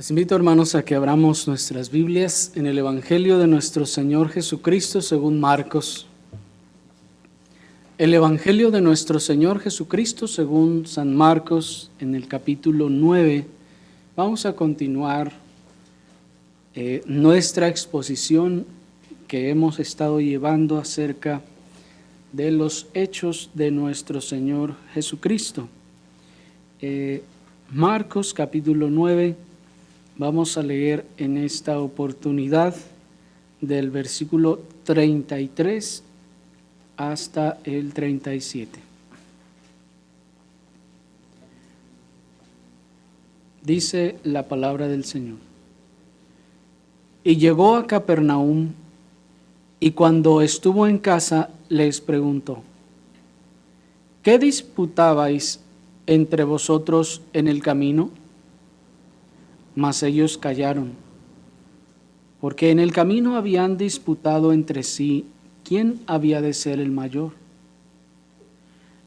Les invito, hermanos, a que abramos nuestras Biblias en el Evangelio de nuestro Señor Jesucristo según Marcos. El Evangelio de nuestro Señor Jesucristo según San Marcos, en el capítulo 9. Vamos a continuar nuestra exposición que hemos estado llevando acerca de los hechos de nuestro Señor Jesucristo. Marcos capítulo 9. Vamos a leer en esta oportunidad del versículo 33 hasta el 37. Dice la palabra del Señor. Y llegó a Capernaum, y cuando estuvo en casa les preguntó: ¿qué disputabais entre vosotros en el camino? Mas ellos callaron, porque en el camino habían disputado entre sí quién había de ser el mayor.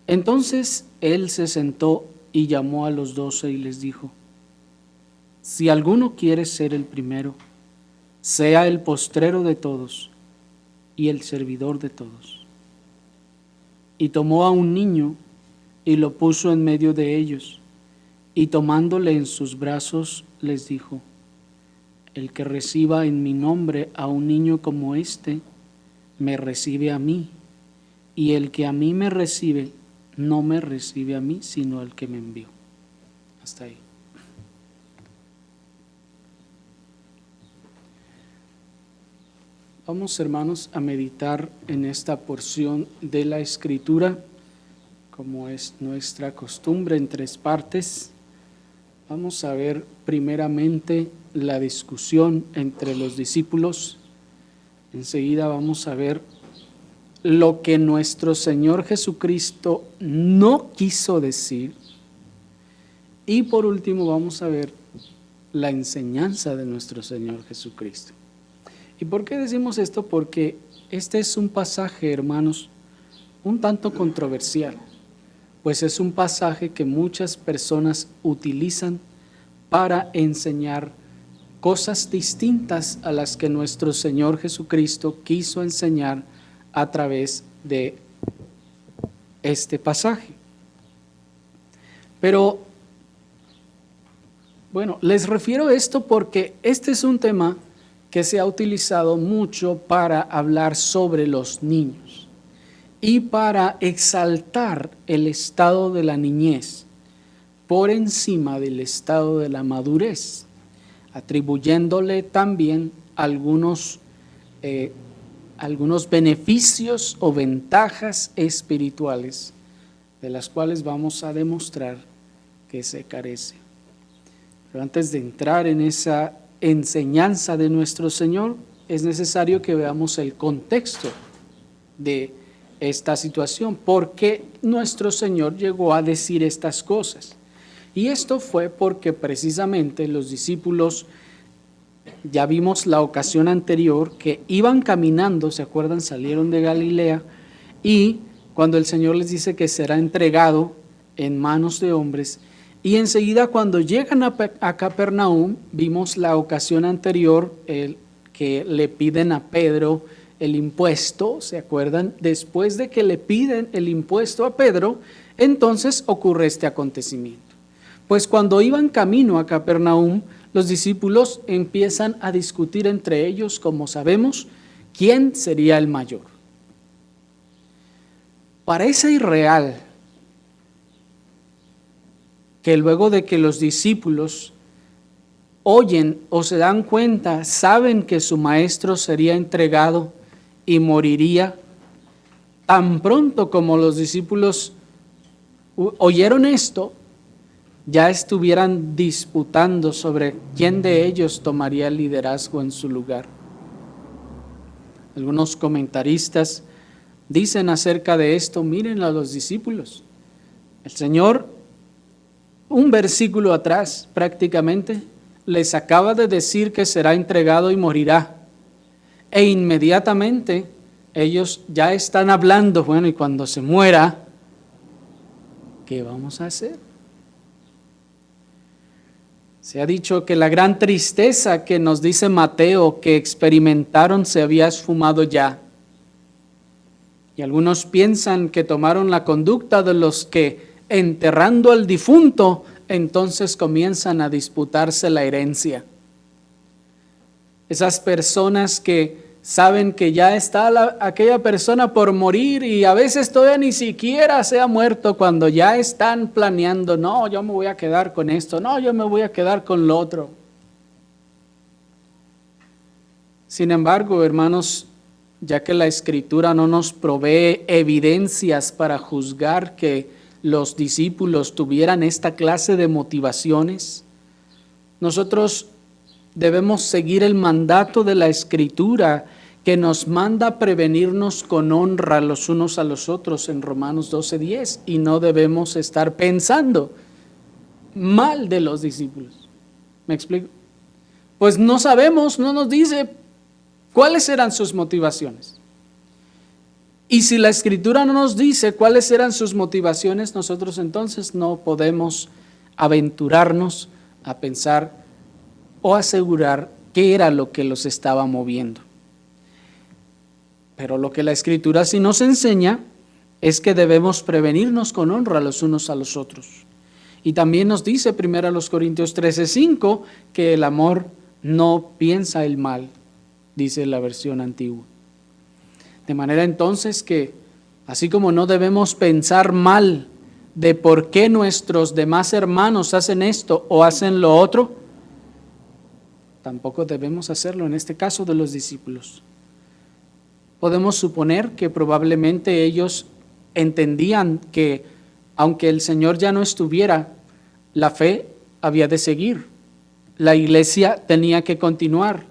Entonces él se sentó y llamó a los 12 y les dijo: si alguno quiere ser el primero, sea el postrero de todos y el servidor de todos. Y tomó a un niño y lo puso en medio de ellos, y tomándole en sus brazos les dijo: el que reciba en mi nombre a un niño como este, me recibe a mí, y el que a mí me recibe, no me recibe a mí, sino al que me envió. Hasta ahí. Vamos, hermanos, a meditar en esta porción de la Escritura, como es nuestra costumbre, en 3 partes. Vamos a ver primeramente la discusión entre los discípulos. Enseguida vamos a ver lo que nuestro Señor Jesucristo no quiso decir. Y por último vamos a ver la enseñanza de nuestro Señor Jesucristo. ¿Y por qué decimos esto? Porque este es un pasaje, hermanos, un tanto controversial. Pues es un pasaje que muchas personas utilizan para enseñar cosas distintas a las que nuestro Señor Jesucristo quiso enseñar a través de este pasaje. Pero, bueno, les refiero a esto porque este es un tema que se ha utilizado mucho para hablar sobre los niños y para exaltar el estado de la niñez por encima del estado de la madurez, atribuyéndole también algunos beneficios o ventajas espirituales de las cuales vamos a demostrar que se carece. Pero antes de entrar en esa enseñanza de nuestro Señor, es necesario que veamos el contexto de esta situación, porque nuestro Señor llegó a decir estas cosas. Y esto fue porque precisamente los discípulos, ya vimos la ocasión anterior, que iban caminando, ¿se acuerdan? Salieron de Galilea, y cuando el Señor les dice que será entregado en manos de hombres, y enseguida cuando llegan a Capernaum, vimos la ocasión anterior, que le piden a Pedro el impuesto, ¿se acuerdan? Después de que le piden el impuesto a Pedro, entonces ocurre este acontecimiento. Pues cuando iban camino a Capernaum, los discípulos empiezan a discutir entre ellos, como sabemos, quién sería el mayor. Parece irreal que luego de que los discípulos oyen o se dan cuenta, saben que su maestro sería entregado y moriría, tan pronto como los discípulos oyeron esto, ya estuvieran disputando sobre quién de ellos tomaría el liderazgo en su lugar. Algunos comentaristas dicen acerca de esto: miren a los discípulos. El Señor, un versículo atrás prácticamente, les acaba de decir que será entregado y morirá. E inmediatamente ellos ya están hablando, bueno, y cuando se muera, ¿qué vamos a hacer? Se ha dicho que la gran tristeza que nos dice Mateo que experimentaron se había esfumado ya. Y algunos piensan que tomaron la conducta de los que, enterrando al difunto, entonces comienzan a disputarse la herencia. Esas personas que saben que ya está aquella persona por morir y a veces todavía ni siquiera se ha muerto cuando ya están planeando, no, yo me voy a quedar con esto, no, yo me voy a quedar con lo otro. Sin embargo, hermanos, ya que la Escritura no nos provee evidencias para juzgar que los discípulos tuvieran esta clase de motivaciones, nosotros debemos seguir el mandato de la Escritura que nos manda prevenirnos con honra los unos a los otros en Romanos 12:10, y no debemos estar pensando mal de los discípulos. ¿Me explico? Pues no sabemos, no nos dice cuáles eran sus motivaciones. Y si la Escritura no nos dice cuáles eran sus motivaciones, nosotros entonces no podemos aventurarnos a pensar o asegurar qué era lo que los estaba moviendo. Pero lo que la Escritura sí nos enseña es que debemos prevenirnos con honra los unos a los otros. Y también nos dice 1 Corintios 13:5 que el amor no piensa el mal, dice la versión antigua. De manera entonces que, así como no debemos pensar mal de por qué nuestros demás hermanos hacen esto o hacen lo otro, tampoco debemos hacerlo en este caso de los discípulos. Podemos suponer que probablemente ellos entendían que, aunque el Señor ya no estuviera, la fe había de seguir, la iglesia tenía que continuar,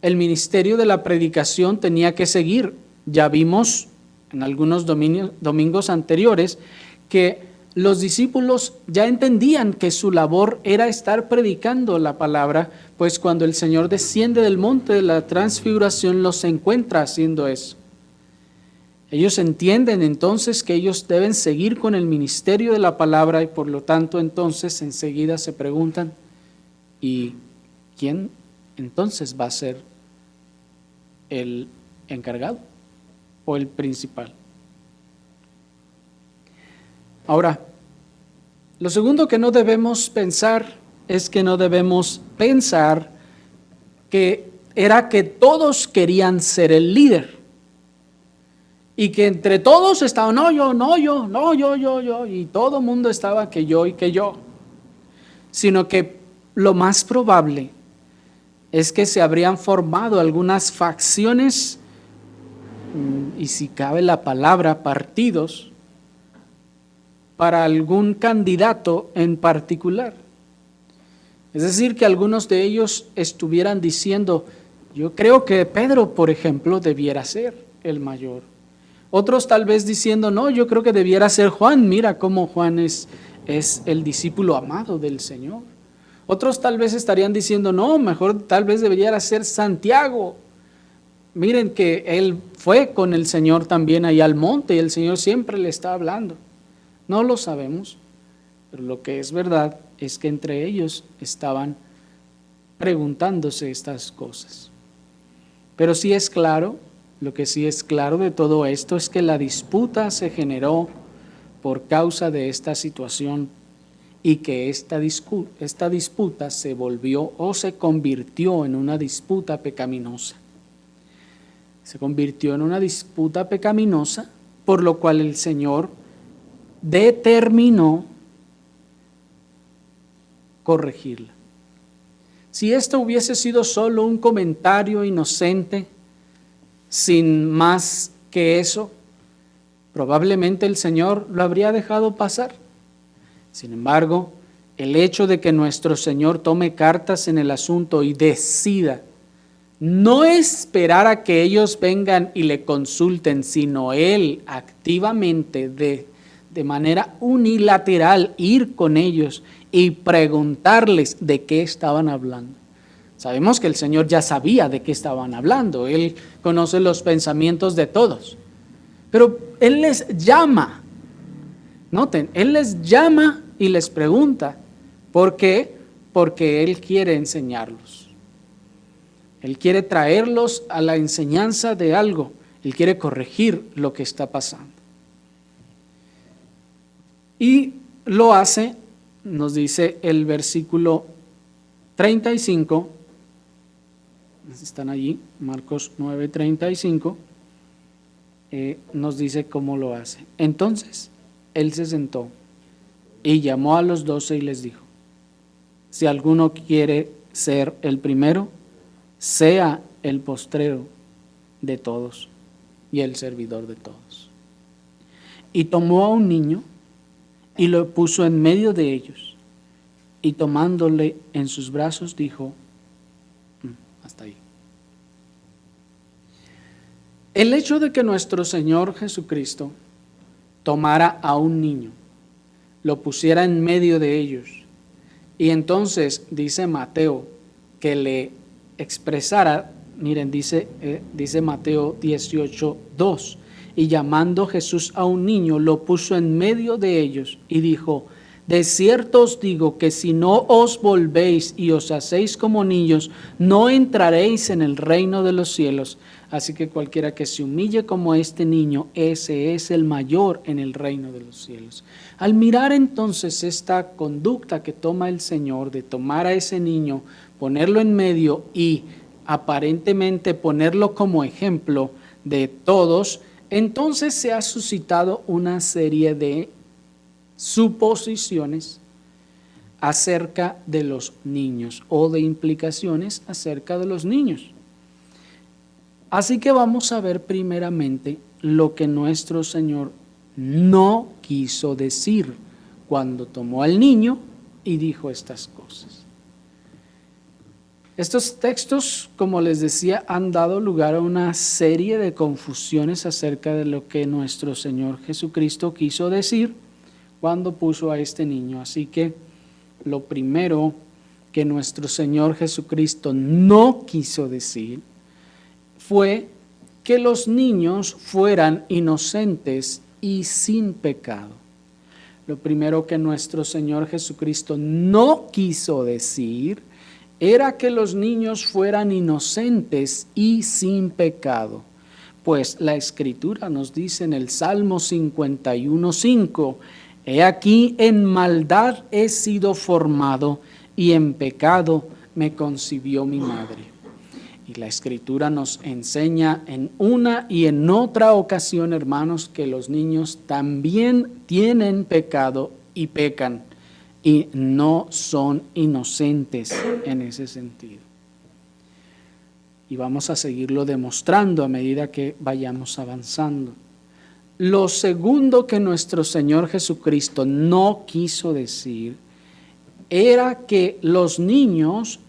el ministerio de la predicación tenía que seguir. Ya vimos en algunos domingos anteriores que los discípulos ya entendían que su labor era estar predicando la palabra, pues cuando el Señor desciende del monte de la transfiguración los encuentra haciendo eso. Ellos entienden entonces que ellos deben seguir con el ministerio de la palabra y por lo tanto entonces enseguida se preguntan, ¿y quién entonces va a ser el encargado o el principal? Ahora, lo segundo que no debemos pensar es que no debemos pensar que era que todos querían ser el líder y que entre todos estaban, yo, y todo el mundo estaba que yo y que yo, sino que lo más probable es que se habrían formado algunas facciones, y si cabe la palabra, partidos, para algún candidato en particular. Es decir, que algunos de ellos estuvieran diciendo, yo creo que Pedro, por ejemplo, debiera ser el mayor. Otros tal vez diciendo, no, yo creo que debiera ser Juan, mira cómo Juan es el discípulo amado del Señor. Otros tal vez estarían diciendo, no, mejor tal vez debería ser Santiago. Miren que él fue con el Señor también ahí al monte y el Señor siempre le está hablando. No lo sabemos, pero lo que es verdad es que entre ellos estaban preguntándose estas cosas. Pero sí es claro, lo que sí es claro de todo esto es que la disputa se generó por causa de esta situación y que esta disputa se volvió o se convirtió en una disputa pecaminosa. Se convirtió en una disputa pecaminosa, por lo cual el Señor determinó corregirla. Si esto hubiese sido solo un comentario inocente, sin más que eso, probablemente el Señor lo habría dejado pasar. Sin embargo, el hecho de que nuestro Señor tome cartas en el asunto y decida no esperar a que ellos vengan y le consulten, sino Él activamente de manera unilateral ir con ellos y preguntarles de qué estaban hablando. Sabemos que el Señor ya sabía de qué estaban hablando, Él conoce los pensamientos de todos, pero Él les llama, noten, Él les llama y les pregunta, porque porque Él quiere enseñarlos. Él quiere traerlos a la enseñanza de algo. Él quiere corregir lo que está pasando. Y lo hace, nos dice el versículo 35, están allí, Marcos 9:35, nos dice cómo lo hace. Entonces, Él se sentó y llamó a los 12 y les dijo: si alguno quiere ser el primero, sea el postrero de todos y el servidor de todos. Y tomó a un niño y lo puso en medio de ellos, y tomándole en sus brazos dijo, hasta ahí. El hecho de que nuestro Señor Jesucristo tomara a un niño, lo pusiera en medio de ellos, y entonces dice Mateo que le expresara, miren, dice Mateo 18:2, y llamando Jesús a un niño, lo puso en medio de ellos y dijo: de cierto os digo que si no os volvéis y os hacéis como niños, no entraréis en el reino de los cielos. Así que cualquiera que se humille como este niño, ese es el mayor en el reino de los cielos. Al mirar entonces esta conducta que toma el Señor de tomar a ese niño, ponerlo en medio y aparentemente ponerlo como ejemplo de todos, entonces se ha suscitado una serie de suposiciones acerca de los niños o de implicaciones acerca de los niños. Así que vamos a ver primeramente lo que nuestro Señor no quiso decir cuando tomó al niño y dijo estas cosas. Estos textos, como les decía, han dado lugar a una serie de confusiones acerca de lo que nuestro Señor Jesucristo quiso decir cuando puso a este niño. Así que lo primero que nuestro Señor Jesucristo no quiso decir fue que los niños fueran inocentes y sin pecado. Lo primero que nuestro Señor Jesucristo no quiso decir era que los niños fueran inocentes y sin pecado, pues la Escritura nos dice en el Salmo 51:5, he aquí en maldad he sido formado y en pecado me concibió mi madre. Y la Escritura nos enseña en una y en otra ocasión, hermanos, que los niños también tienen pecado y pecan, y no son inocentes en ese sentido. Y vamos a seguirlo demostrando a medida que vayamos avanzando. Lo segundo que nuestro Señor Jesucristo no quiso decir era que los niños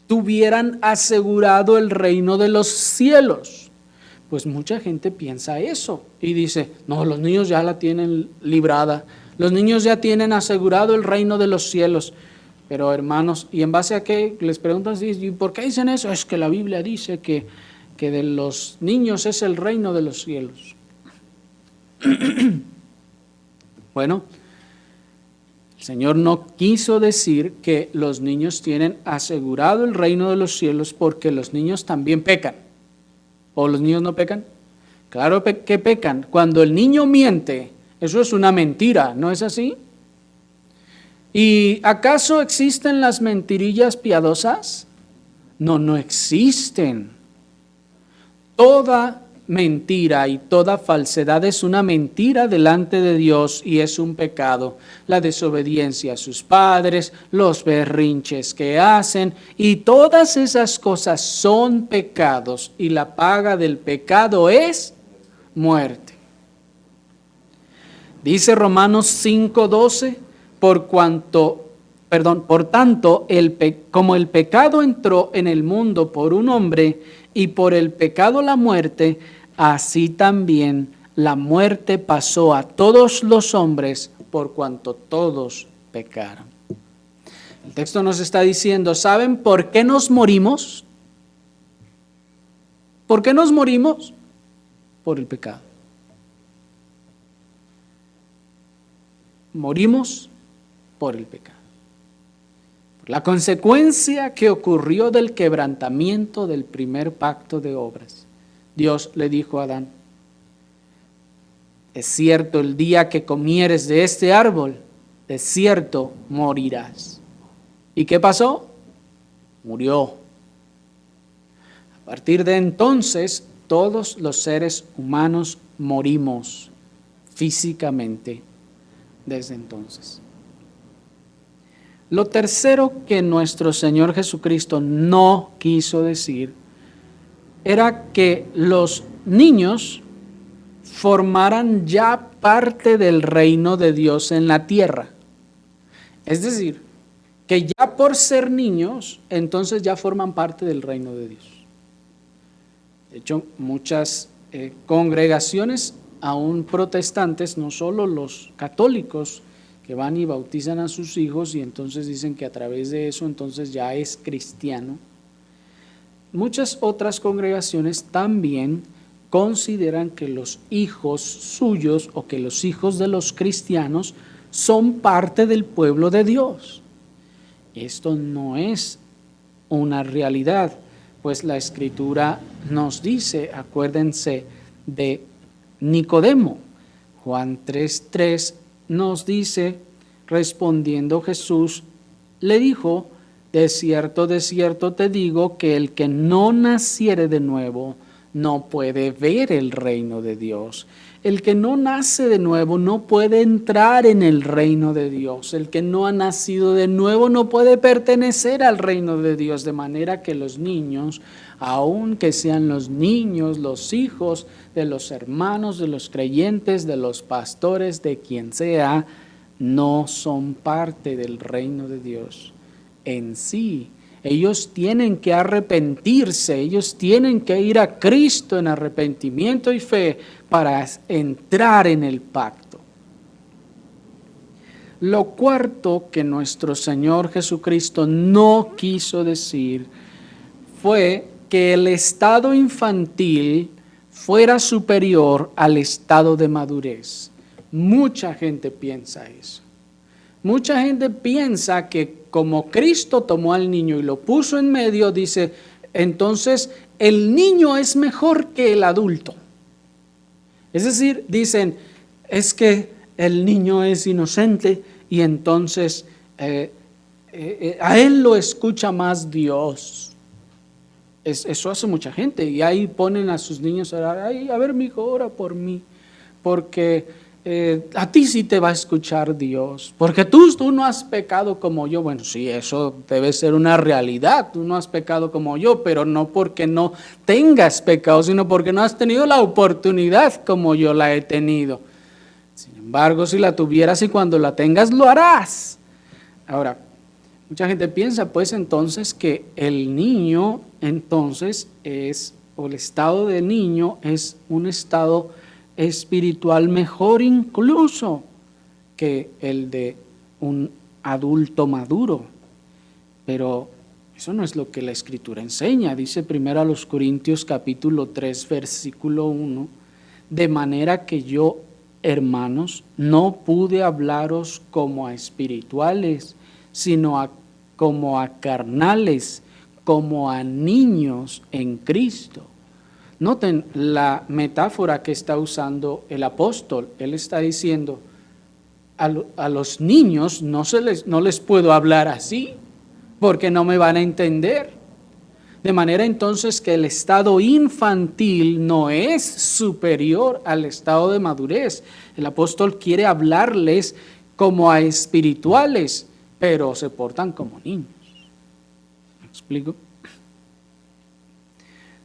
tuvieran asegurado el reino de los cielos. Pues mucha gente piensa eso y dice, no, los niños ya la tienen librada, los niños ya tienen asegurado el reino de los cielos. Pero hermanos, ¿y en base a qué? Les preguntan, ¿y por qué dicen eso? Es que la Biblia dice que de los niños es el reino de los cielos. Bueno, el Señor no quiso decir que los niños tienen asegurado el reino de los cielos porque los niños también pecan. ¿O los niños no pecan? Claro que pecan. Cuando el niño miente, eso es una mentira, ¿no es así? ¿Y acaso existen las mentirillas piadosas? No, no existen. Toda mentira y toda falsedad es una mentira delante de Dios y es un pecado. La desobediencia a sus padres, los berrinches que hacen y todas esas cosas son pecados y la paga del pecado es muerte. Dice Romanos 5:12, por tanto, como el pecado entró en el mundo por un hombre y por el pecado la muerte, así también la muerte pasó a todos los hombres por cuanto todos pecaron. El texto nos está diciendo, ¿saben por qué nos morimos? ¿Por qué nos morimos? Por el pecado. Morimos por el pecado. Por La consecuencia que ocurrió del quebrantamiento del primer pacto de obras. Dios le dijo a Adán: es cierto, el día que comieres de este árbol, de cierto morirás. ¿Y qué pasó? Murió. A partir de entonces, todos los seres humanos morimos físicamente desde entonces. Lo tercero que nuestro Señor Jesucristo no quiso decir era que los niños formaran ya parte del reino de Dios en la tierra. Es decir, que ya por ser niños, entonces ya forman parte del reino de Dios. De hecho, muchas congregaciones, aún protestantes, no solo los católicos, que van y bautizan a sus hijos y entonces dicen que a través de eso entonces ya es cristiano. Muchas otras congregaciones también consideran que los hijos suyos o que los hijos de los cristianos son parte del pueblo de Dios. Esto no es una realidad, pues la Escritura nos dice, acuérdense de Nicodemo, Juan 3:3 nos dice, respondiendo Jesús, le dijo: de cierto te digo que el que no naciere de nuevo no puede ver el reino de Dios. El que no nace de nuevo no puede entrar en el reino de Dios. El que no ha nacido de nuevo no puede pertenecer al reino de Dios. De manera que los niños, aunque sean los niños, los hijos de los hermanos, de los creyentes, de los pastores, de quien sea, no son parte del reino de Dios en sí. Ellos tienen que arrepentirse, ellos tienen que ir a Cristo en arrepentimiento y fe para entrar en el pacto. Lo cuarto que nuestro Señor Jesucristo no quiso decir fue que el estado infantil fuera superior al estado de madurez. Mucha gente piensa eso. Mucha gente piensa que como Cristo tomó al niño y lo puso en medio, dice, entonces el niño es mejor que el adulto. Es decir, dicen, es que el niño es inocente y entonces a él lo escucha más Dios. Eso hace mucha gente y ahí ponen a sus niños a orar. Ay, a ver, mijo, ora por mí, porque a ti sí te va a escuchar Dios, porque tú no has pecado como yo. Bueno, sí, eso debe ser una realidad, tú no has pecado como yo, pero no porque no tengas pecado, sino porque no has tenido la oportunidad como yo la he tenido. Sin embargo, si la tuvieras y cuando la tengas, lo harás. Ahora, mucha gente piensa pues entonces que el niño entonces es, o el estado de niño es un estado espiritual mejor incluso que el de un adulto maduro. Pero eso no es lo que la Escritura enseña. Dice primero a los Corintios capítulo 3 versículo 1, de manera que yo, hermanos, no pude hablaros como a espirituales, sino como a carnales, como a niños en Cristo. Noten la metáfora que está usando el apóstol. Él está diciendo, a los niños no les puedo hablar así, porque no me van a entender. De manera entonces que el estado infantil no es superior al estado de madurez. El apóstol quiere hablarles como a espirituales, pero se portan como niños. ¿Me explico?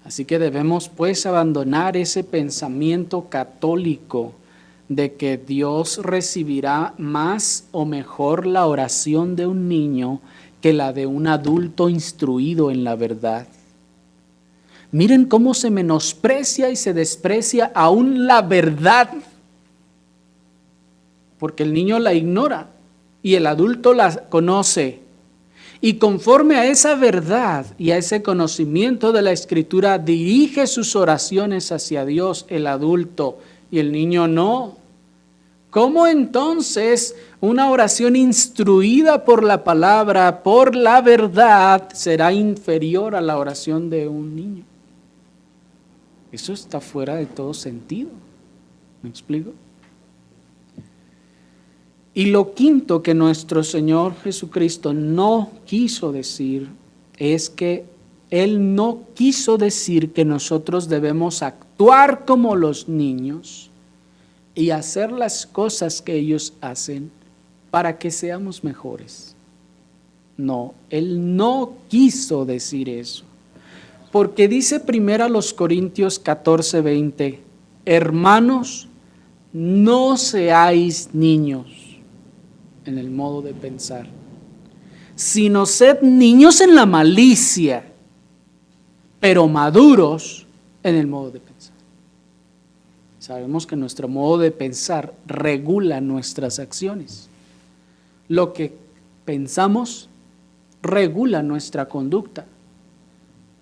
Así que debemos pues abandonar ese pensamiento católico de que Dios recibirá más o mejor la oración de un niño que la de un adulto instruido en la verdad. Miren cómo se menosprecia y se desprecia aún la verdad, porque el niño la ignora y el adulto la conoce. Y conforme a esa verdad y a ese conocimiento de la Escritura, dirige sus oraciones hacia Dios el adulto y el niño no. ¿Cómo entonces Una oración instruida por la palabra, por la verdad, será inferior a la oración de un niño. Eso está fuera de todo sentido. ¿Me explico? Y lo quinto que nuestro Señor Jesucristo no quiso decir es que Él no quiso decir que nosotros debemos actuar como los niños y hacer las cosas que ellos hacen para que seamos mejores. No, Él no quiso decir eso. Porque dice primero a los Corintios 14:20, hermanos, no seáis niños en el modo de pensar, sino sed niños en la malicia, pero maduros en el modo de pensar. Sabemos que nuestro modo de pensar regula nuestras acciones. Lo que pensamos regula nuestra conducta.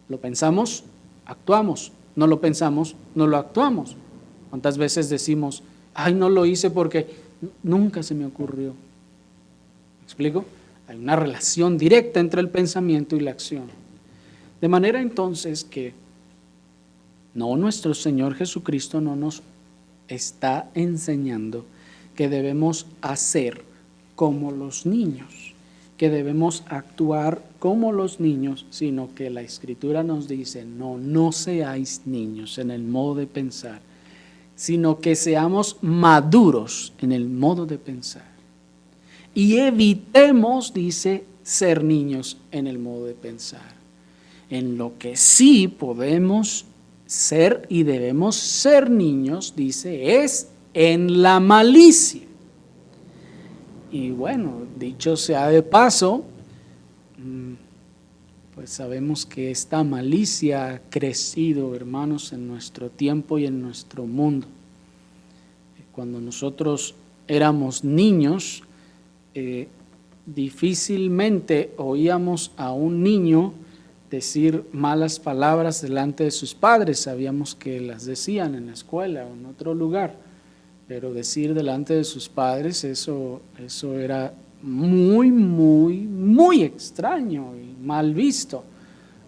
Lo pensamos, actuamos. No lo pensamos, no lo actuamos. ¿Cuántas veces decimos, ay, no lo hice porque nunca se me ocurrió? ¿Me explico? Hay una relación directa entre el pensamiento y la acción. De manera entonces que no, nuestro Señor Jesucristo no nos está enseñando que debemos hacer como los niños, que debemos actuar como los niños, sino que la Escritura nos dice, no, no seáis niños en el modo de pensar, sino que seamos maduros en el modo de pensar. Y evitemos, dice, ser niños en el modo de pensar. En lo que sí podemos ser y debemos ser niños, dice, es en la malicia. Y bueno, dicho sea de paso, pues sabemos que esta malicia ha crecido, hermanos, en nuestro tiempo y en nuestro mundo. Cuando nosotros éramos niños, difícilmente oíamos a un niño decir malas palabras delante de sus padres. Sabíamos que las decían en la escuela o en otro lugar, pero decir delante de sus padres, eso era muy, muy, muy extraño y mal visto.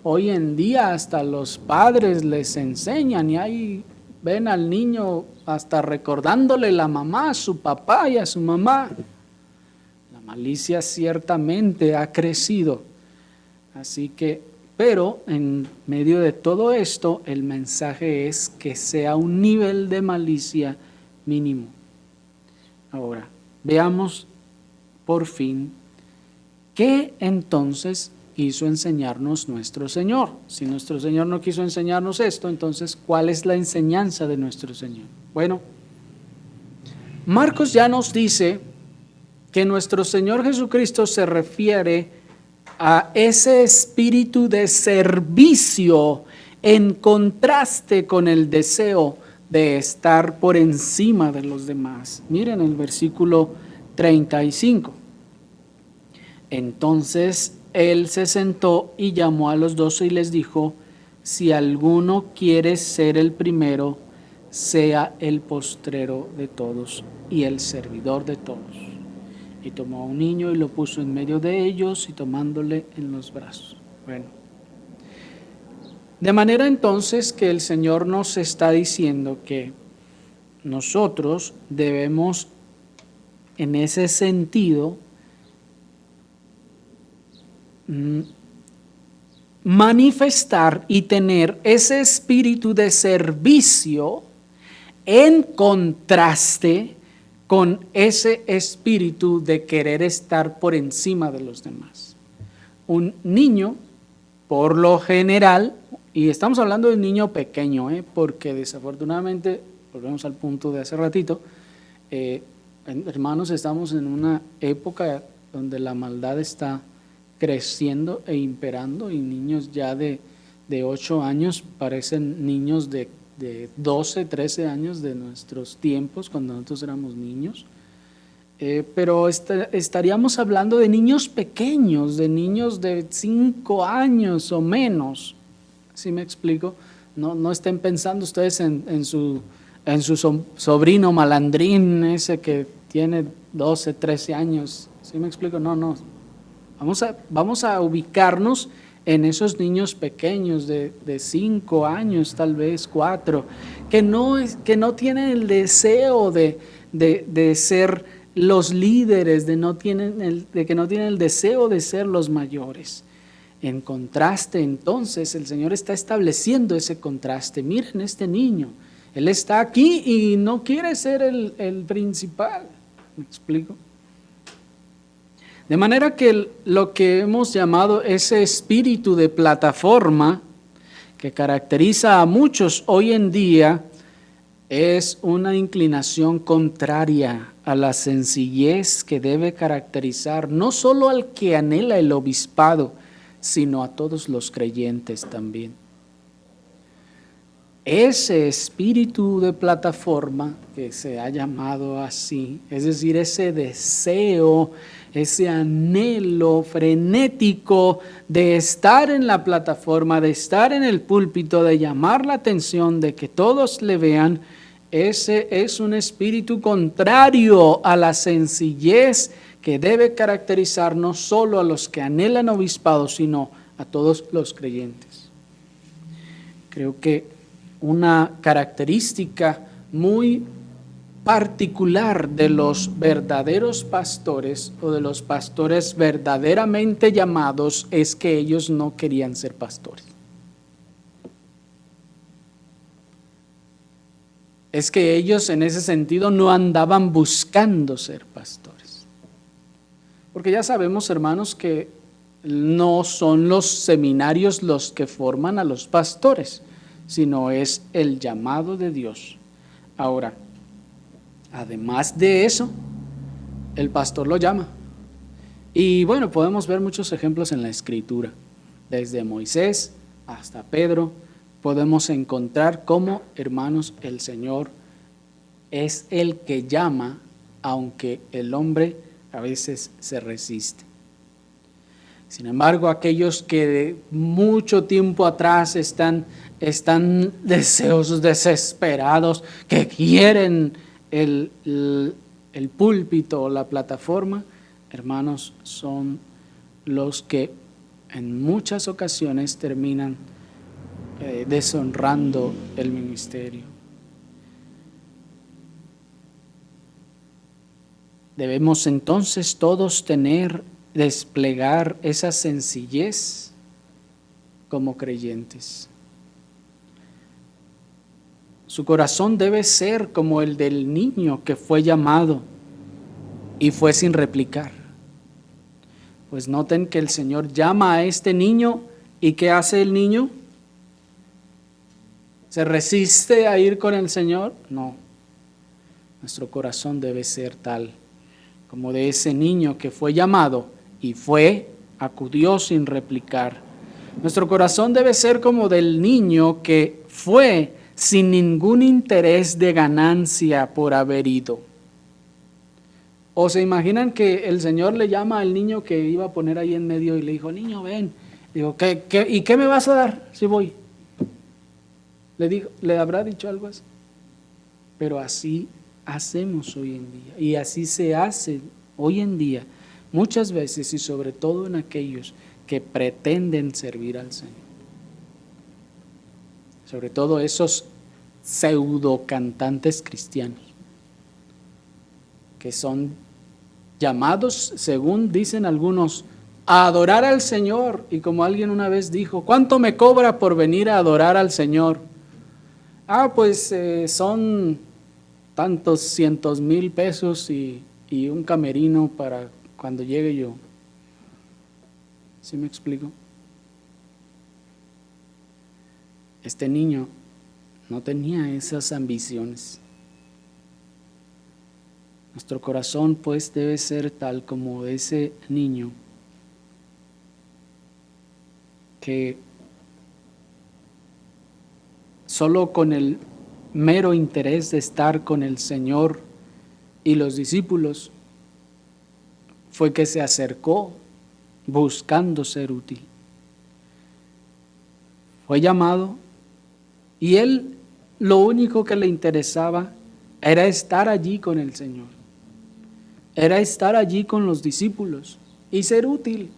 Hoy en día hasta los padres les enseñan y ahí ven al niño hasta recordándole la mamá, a su papá y a su mamá. La malicia ciertamente ha crecido. Así que, pero en medio de todo esto, el mensaje es que sea un nivel de malicia mínimo. Ahora, veamos por fin qué entonces quiso enseñarnos nuestro Señor. Si nuestro Señor no quiso enseñarnos esto, entonces, ¿cuál es la enseñanza de nuestro Señor? Bueno, Marcos ya nos dice que nuestro Señor Jesucristo se refiere a ese espíritu de servicio en contraste con el deseo de estar por encima de los demás. Miren el versículo 35. Entonces él se sentó y llamó a los 12 y les dijo, si alguno quiere ser el primero, sea el postrero de todos y el servidor de todos. Y tomó a un niño y lo puso en medio de ellos y tomándole en los brazos. Bueno, de manera entonces que el Señor nos está diciendo que nosotros debemos, en ese sentido, manifestar y tener ese espíritu de servicio en contraste con ese espíritu de querer estar por encima de los demás. Un niño, por lo general, y estamos hablando de un niño pequeño, porque desafortunadamente, volvemos al punto de hace ratito, hermanos, estamos en una época donde la maldad está creciendo e imperando y niños ya de 8 años parecen niños de 12, 13 años de nuestros tiempos, cuando nosotros éramos niños. Pero estaríamos hablando de niños pequeños, de niños de 5 años o menos. ¿Sí me explico? No estén pensando ustedes en su sobrino malandrín, ese que tiene 12, 13 años. ¿Sí me explico? No. Vamos a ubicarnos en esos niños pequeños de 5 años, tal vez 4, que no tienen el deseo de ser los líderes, de que no tienen el deseo de ser los mayores. En contraste, entonces, el Señor está estableciendo ese contraste. Miren este niño, él está aquí y no quiere ser el principal. ¿Me explico? De manera que lo que hemos llamado ese espíritu de plataforma que caracteriza a muchos hoy en día es una inclinación contraria a la sencillez que debe caracterizar no solo al que anhela el obispado, sino a todos los creyentes también. Ese espíritu de plataforma, que se ha llamado así, es decir, ese deseo, ese anhelo frenético de estar en la plataforma, de estar en el púlpito, de llamar la atención, de que todos le vean, ese es un espíritu contrario a la sencillez que debe caracterizar no solo a los que anhelan obispado, sino a todos los creyentes. Creo que una característica muy particular de los verdaderos pastores o de los pastores verdaderamente llamados es que ellos no querían ser pastores. Es que ellos en ese sentido no andaban buscando ser pastores. Porque ya sabemos, hermanos, que no son los seminarios los que forman a los pastores, sino es el llamado de Dios. Ahora, además de eso, el pastor lo llama. Y bueno, podemos ver muchos ejemplos en la Escritura. Desde Moisés hasta Pedro, podemos encontrar cómo, hermanos, el Señor es el que llama, aunque el hombre a veces se resiste. Sin embargo, aquellos que de mucho tiempo atrás están deseosos, desesperados, que quieren el púlpito o la plataforma, hermanos, son los que en muchas ocasiones terminan deshonrando el ministerio. Debemos entonces todos desplegar esa sencillez como creyentes. Su corazón debe ser como el del niño que fue llamado y fue sin replicar. Pues noten que el Señor llama a este niño y ¿qué hace el niño? ¿Se resiste a ir con el Señor? No. Nuestro corazón debe ser tal como de ese niño que fue llamado y acudió sin replicar. Nuestro corazón debe ser como del niño que fue sin ningún interés de ganancia por haber ido. ¿O se imaginan que el Señor le llama al niño que iba a poner ahí en medio y le dijo, niño, ven? Digo, ¿y qué me vas a dar si voy? ¿Le habrá dicho algo así? Pero así hacemos hoy en día, y así se hace hoy en día, muchas veces y sobre todo en aquellos que pretenden servir al Señor. Sobre todo esos pseudo cantantes cristianos, que son llamados, según dicen algunos, a adorar al Señor. Y como alguien una vez dijo, ¿cuánto me cobra por venir a adorar al Señor? Pues son tantos cientos mil pesos y un camerino para cuando llegue yo. ¿Sí me explico? Este niño no tenía esas ambiciones. Nuestro corazón pues debe ser tal como ese niño que solo con el mero interés de estar con el Señor y los discípulos fue que se acercó buscando ser útil. Fue llamado y él lo único que le interesaba era estar allí con el Señor. era estar allí con los discípulos y ser útil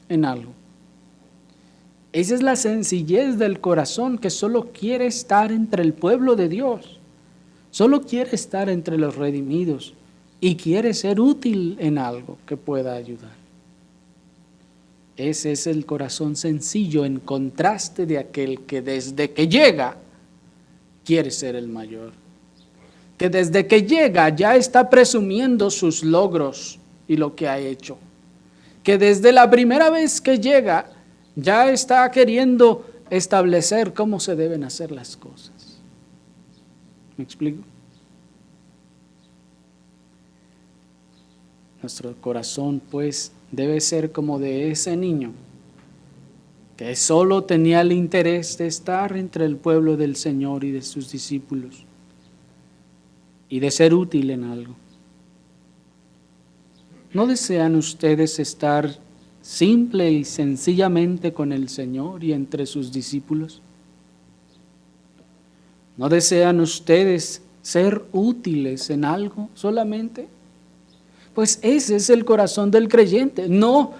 en algo. Esa es la sencillez del corazón que solo quiere estar entre el pueblo de Dios, solo quiere estar entre los redimidos y quiere ser útil en algo que pueda ayudar. Ese es el corazón sencillo en contraste de aquel que desde que llega quiere ser el mayor, que desde que llega ya está presumiendo sus logros y lo que ha hecho, que desde la primera vez que llega ya está queriendo establecer cómo se deben hacer las cosas. ¿Me explico? Nuestro corazón, pues, debe ser como de ese niño que solo tenía el interés de estar entre el pueblo del Señor y de sus discípulos y de ser útil en algo. ¿No desean ustedes estar simple y sencillamente con el Señor y entre sus discípulos? ¿No desean ustedes ser útiles en algo solamente? Pues ese es el corazón del creyente, no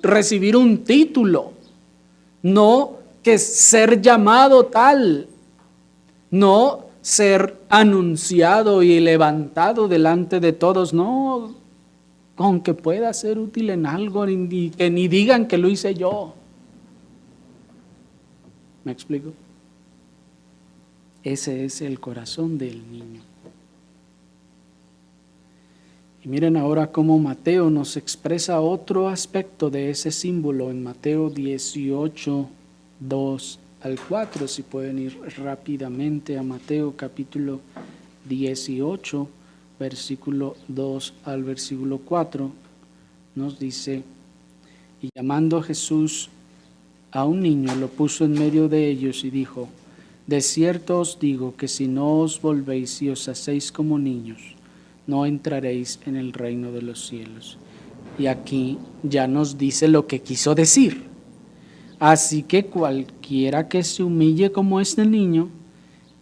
recibir un título, no que ser llamado tal, no ser anunciado y levantado delante de todos, no, con que pueda ser útil en algo y que ni digan que lo hice yo. ¿Me explico? Ese es el corazón del niño. Y miren ahora cómo Mateo nos expresa otro aspecto de ese símbolo en Mateo 18, 2 al 4. Si pueden ir rápidamente a Mateo capítulo 18, versículo 2 al versículo 4, nos dice: y llamando Jesús a un niño, lo puso en medio de ellos y dijo: de cierto os digo que si no os volvéis y os hacéis como niños, no entraréis en el reino de los cielos. Y aquí ya nos dice lo que quiso decir. Así que cualquiera que se humille como este niño,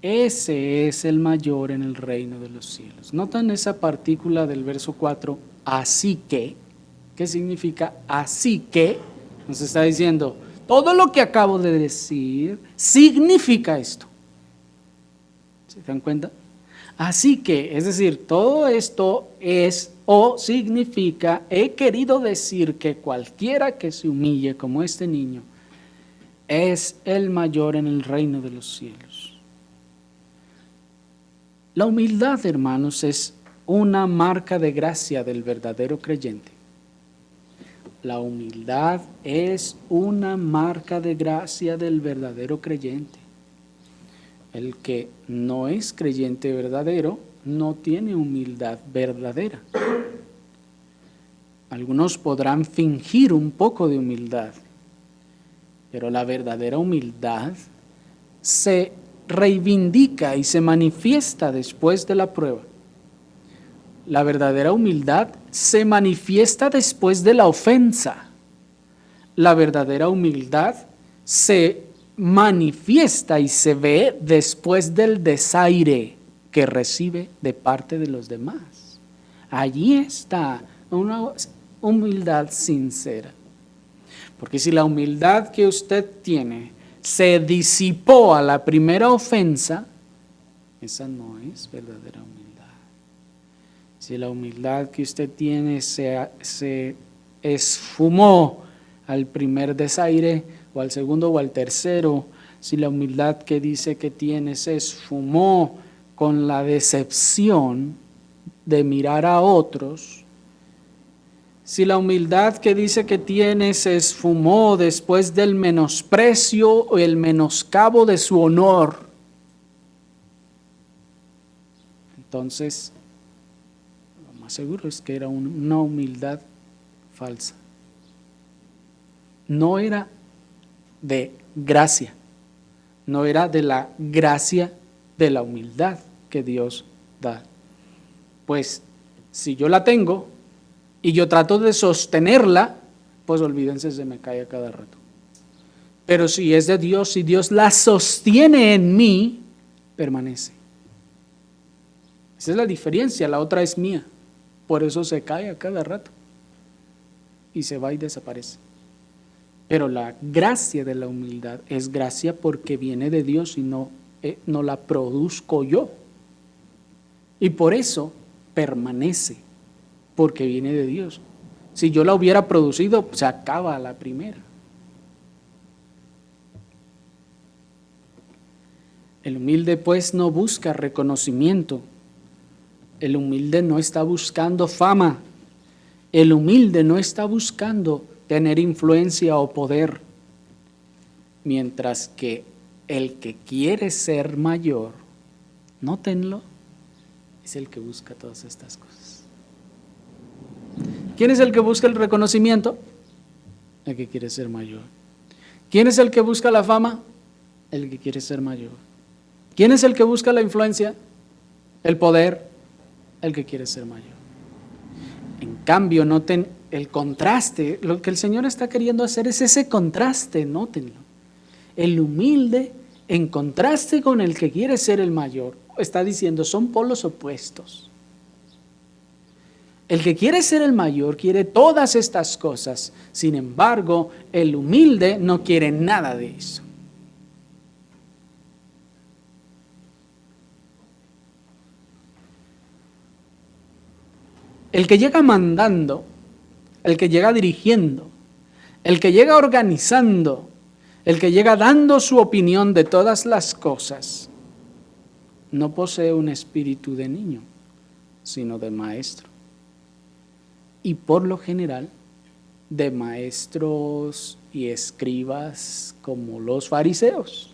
ese es el mayor en el reino de los cielos. ¿Notan esa partícula del verso 4? Así que, ¿qué significa así que? Nos está diciendo, todo lo que acabo de decir significa esto. ¿Se dan cuenta? Así que, es decir, todo esto es o significa, he querido decir que cualquiera que se humille como este niño es el mayor en el reino de los cielos. La humildad, hermanos, es una marca de gracia del verdadero creyente. La humildad es una marca de gracia del verdadero creyente. El que no es creyente verdadero no tiene humildad verdadera. Algunos podrán fingir un poco de humildad, pero la verdadera humildad se reivindica y se manifiesta después de la prueba. La verdadera humildad se manifiesta después de la ofensa. La verdadera humildad se manifiesta y se ve después del desaire que recibe de parte de los demás. Allí está una humildad sincera. Porque si la humildad que usted tiene se disipó a la primera ofensa, esa no es verdadera humildad. Si la humildad que usted tiene se esfumó al primer desaire, o al segundo o al tercero, si la humildad que dice que tiene se esfumó con la decepción de mirar a otros, si la humildad que dice que tiene se esfumó después del menosprecio o el menoscabo de su honor, entonces lo más seguro es que era una humildad falsa. No era de gracia, no era de la gracia de la humildad que Dios da. Pues si yo la tengo y yo trato de sostenerla, pues olvídense, se me cae a cada rato. Pero si es de Dios, si Dios la sostiene en mí, permanece. Esa es la diferencia, la otra es mía. por eso se cae a cada rato y se va y desaparece. Pero la gracia de la humildad es gracia porque viene de Dios y no la produzco yo. Y por eso permanece, porque viene de Dios. Si yo la hubiera producido, se acaba a la primera. El humilde pues no busca reconocimiento. El humilde no está buscando fama. El humilde no está buscando tener influencia o poder. Mientras que el que quiere ser mayor, nótenlo, es el que busca todas estas cosas. ¿Quién es el que busca el reconocimiento? El que quiere ser mayor. ¿Quién es el que busca la fama? El que quiere ser mayor. ¿Quién es el que busca la influencia? El poder, el que quiere ser mayor. En cambio, noten el contraste. Lo que el Señor está queriendo hacer es ese contraste, nótenlo. El humilde, en contraste con el que quiere ser el mayor, está diciendo, son polos opuestos. El que quiere ser el mayor quiere todas estas cosas, sin embargo, el humilde no quiere nada de eso. El que llega mandando, el que llega dirigiendo, el que llega organizando, el que llega dando su opinión de todas las cosas, no posee un espíritu de niño, sino de maestro. Y por lo general, de maestros y escribas como los fariseos.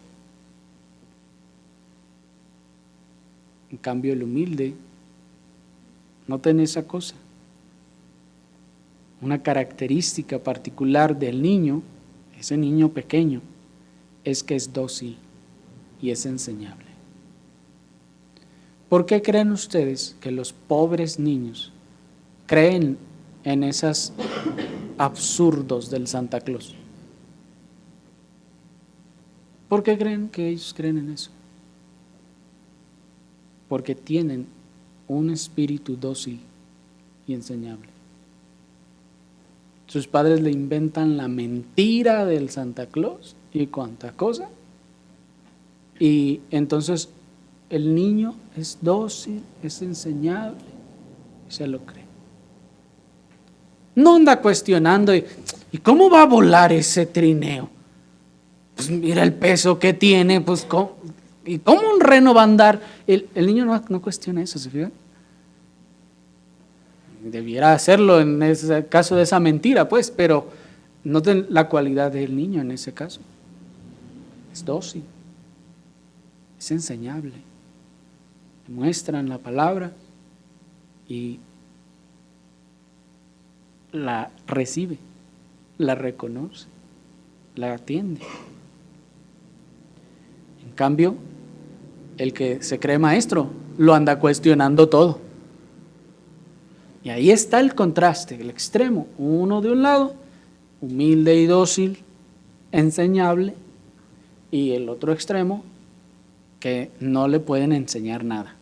En cambio, el humilde no tiene esa cosa. Una característica particular del niño, ese niño pequeño, es que es dócil y es enseñable. ¿Por qué creen ustedes que los pobres niños creen en esos absurdos del Santa Claus? ¿Por qué creen que ellos creen en eso? Porque tienen un espíritu dócil y enseñable. Sus padres le inventan la mentira del Santa Claus y cuánta cosa. Y entonces el niño es dócil, es enseñable y se lo cree. No anda cuestionando, ¿y cómo va a volar ese trineo? Pues mira el peso que tiene, pues ¿y cómo un reno va a andar? El niño no cuestiona eso, ¿se fijan? Debiera hacerlo en ese caso de esa mentira, pues, pero noten la cualidad del niño en ese caso. Es dócil, es enseñable. Muestran la palabra y la recibe, la reconoce, la atiende. En cambio, el que se cree maestro lo anda cuestionando todo. Y ahí está el contraste, el extremo. Uno de un lado, humilde y dócil, enseñable, y el otro extremo, que no le pueden enseñar nada.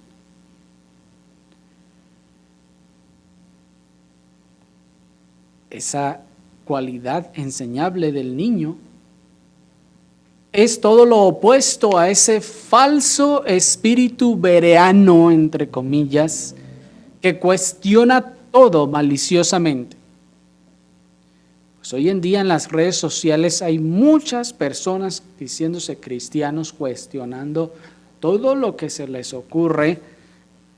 Esa cualidad enseñable del niño es todo lo opuesto a ese falso espíritu bereano, entre comillas, que cuestiona todo maliciosamente. Pues hoy en día en las redes sociales hay muchas personas diciéndose cristianos, cuestionando todo lo que se les ocurre,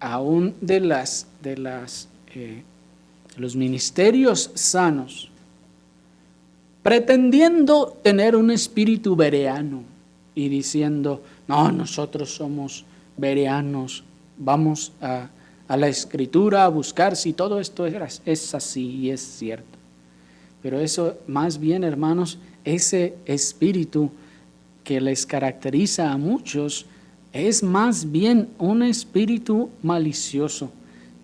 aún de los ministerios sanos, pretendiendo tener un espíritu bereano y diciendo, no, nosotros somos bereanos, vamos a la Escritura a buscar si todo esto es así y es cierto. Pero eso más bien, hermanos, ese espíritu que les caracteriza a muchos es más bien un espíritu malicioso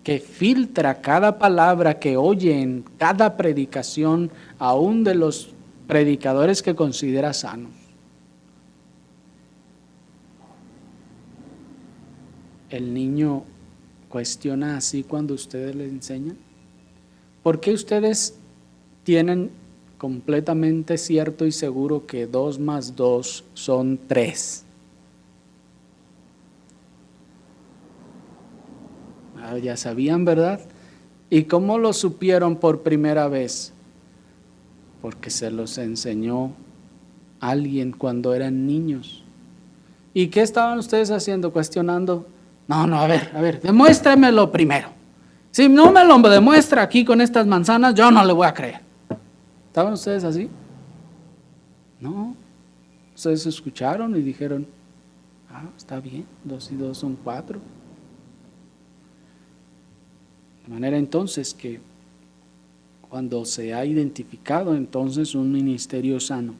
que filtra cada palabra que oye en cada predicación, aún de los predicadores que considera sanos. El niño, cuestiona así cuando ustedes les enseñan? ¿Por qué ustedes tienen completamente cierto y seguro que 2 más 2 son 3? Ya sabían, ¿verdad? ¿Y cómo lo supieron por primera vez? Porque se los enseñó alguien cuando eran niños. ¿Y qué estaban ustedes haciendo? Cuestionando. No, a ver, demuéstremelo primero. Si no me lo demuestra aquí con estas manzanas, yo no le voy a creer. ¿Estaban ustedes así? No. Ustedes escucharon y dijeron, está bien, 2 y 2 son 4. De manera entonces que cuando se ha identificado entonces un ministerio sano,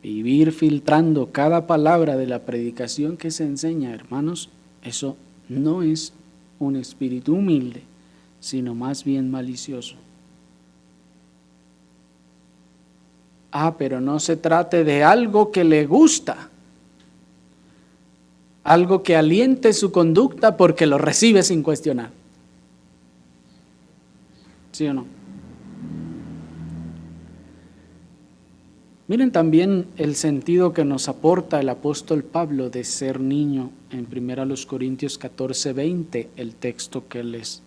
vivir filtrando cada palabra de la predicación que se enseña, hermanos, eso no es un espíritu humilde, sino más bien malicioso. Pero no se trate de algo que le gusta, algo que aliente su conducta porque lo recibe sin cuestionar. ¿Sí o no? Miren también el sentido que nos aporta el apóstol Pablo de ser niño en 1 Corintios 14, 20, el texto que les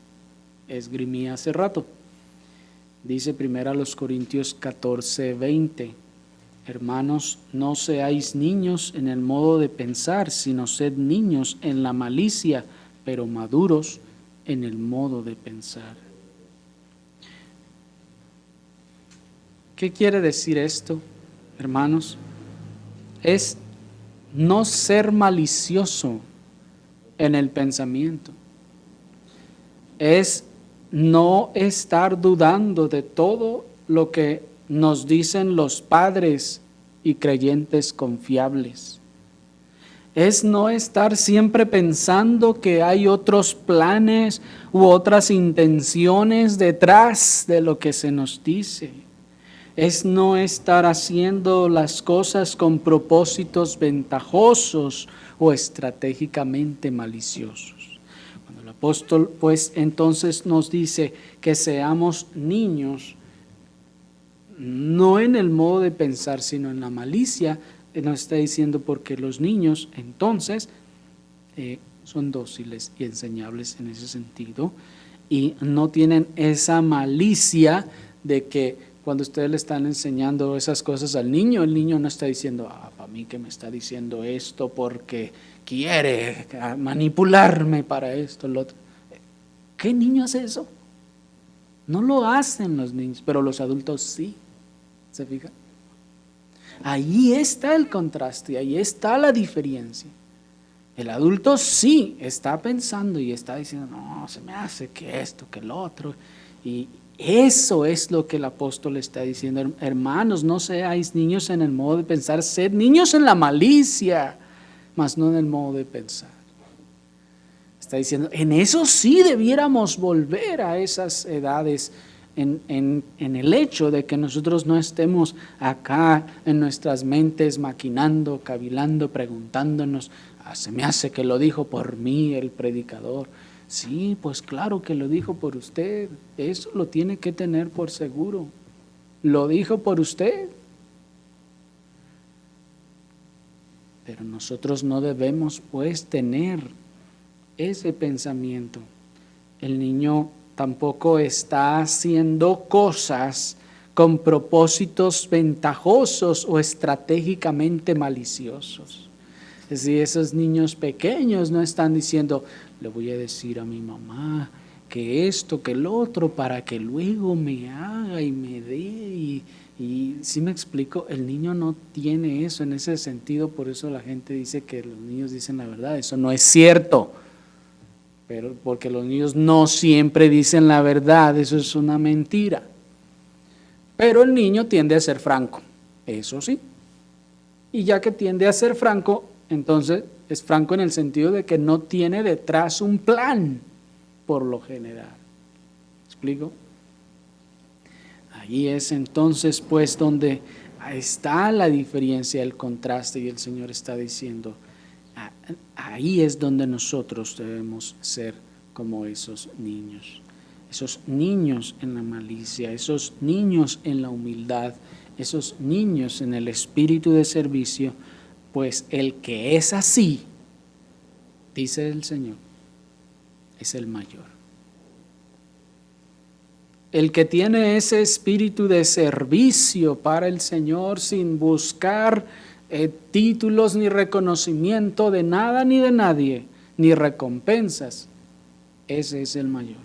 esgrimí hace rato. Dice 1 Corintios 14, 20, hermanos, no seáis niños en el modo de pensar, sino sed niños en la malicia, pero maduros en el modo de pensar. ¿Qué quiere decir esto, hermanos? Es no ser malicioso en el pensamiento. Es no estar dudando de todo lo que nos dicen los padres y creyentes confiables. Es no estar siempre pensando que hay otros planes u otras intenciones detrás de lo que se nos dice. Es no estar haciendo las cosas con propósitos ventajosos o estratégicamente maliciosos. Cuando el apóstol pues entonces nos dice que seamos niños, no en el modo de pensar, sino en la malicia, nos está diciendo porque los niños entonces son dóciles y enseñables en ese sentido y no tienen esa malicia de que cuando ustedes le están enseñando esas cosas al niño, el niño no está diciendo, para mí que me está diciendo esto porque quiere manipularme para esto, lo otro. ¿Qué niño hace eso? No lo hacen los niños, pero los adultos sí. ¿Se fijan? Ahí está el contraste, ahí está la diferencia. El adulto sí está pensando y está diciendo, no, se me hace que esto, que lo otro. Y eso es lo que el apóstol está diciendo. Hermanos, no seáis niños en el modo de pensar, sed niños en la malicia, mas no en el modo de pensar. Está diciendo, en eso sí debiéramos volver a esas edades, en el hecho de que nosotros no estemos acá en nuestras mentes maquinando, cavilando, preguntándonos, se me hace que lo dijo por mí el predicador. Sí, pues claro que lo dijo por usted, eso lo tiene que tener por seguro. Lo dijo por usted. Pero nosotros no debemos pues tener ese pensamiento. El niño tampoco está haciendo cosas con propósitos ventajosos o estratégicamente maliciosos. Es decir, esos niños pequeños no están diciendo, le voy a decir a mi mamá que esto, que el otro, para que luego me haga y me dé. Y si me explico, el niño no tiene eso en ese sentido, por eso la gente dice que los niños dicen la verdad. Eso no es cierto. Pero porque los niños no siempre dicen la verdad, eso es una mentira. Pero el niño tiende a ser franco, eso sí. Y ya que tiende a ser franco, entonces es franco en el sentido de que no tiene detrás un plan, por lo general. ¿Me explico? Ahí es entonces pues donde está la diferencia, el contraste, y el Señor está diciendo, ahí es donde nosotros debemos ser como esos niños en la malicia, esos niños en la humildad, esos niños en el espíritu de servicio, pues el que es así, dice el Señor, es el mayor. El que tiene ese espíritu de servicio para el Señor sin buscar títulos ni reconocimiento de nada ni de nadie, ni recompensas, ese es el mayor.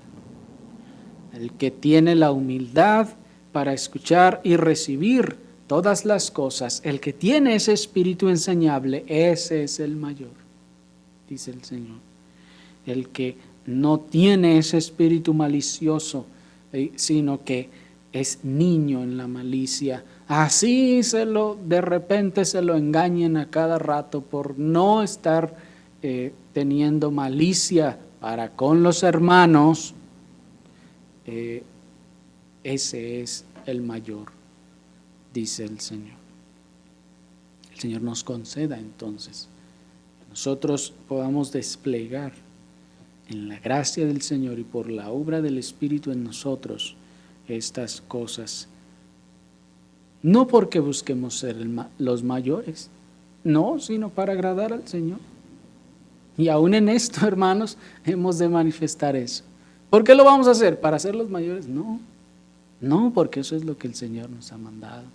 El que tiene la humildad para escuchar y recibir todas las cosas, el que tiene ese espíritu enseñable, ese es el mayor, dice el Señor. El que no tiene ese espíritu malicioso, sino que es niño en la malicia, así de repente se lo engañen a cada rato por no estar teniendo malicia para con los hermanos, ese es el mayor, dice el Señor. El Señor nos conceda entonces que nosotros podamos desplegar en la gracia del Señor y por la obra del Espíritu en nosotros estas cosas, no porque busquemos ser los mayores, no, sino para agradar al Señor. Y aún en esto, hermanos, hemos de manifestar eso. ¿Por qué lo vamos a hacer? ¿Para ser los mayores? No, no, porque eso es lo que el Señor nos ha mandado,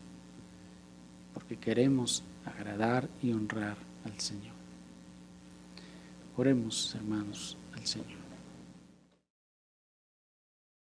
porque queremos agradar y honrar al Señor. Oremos, hermanos, al Señor.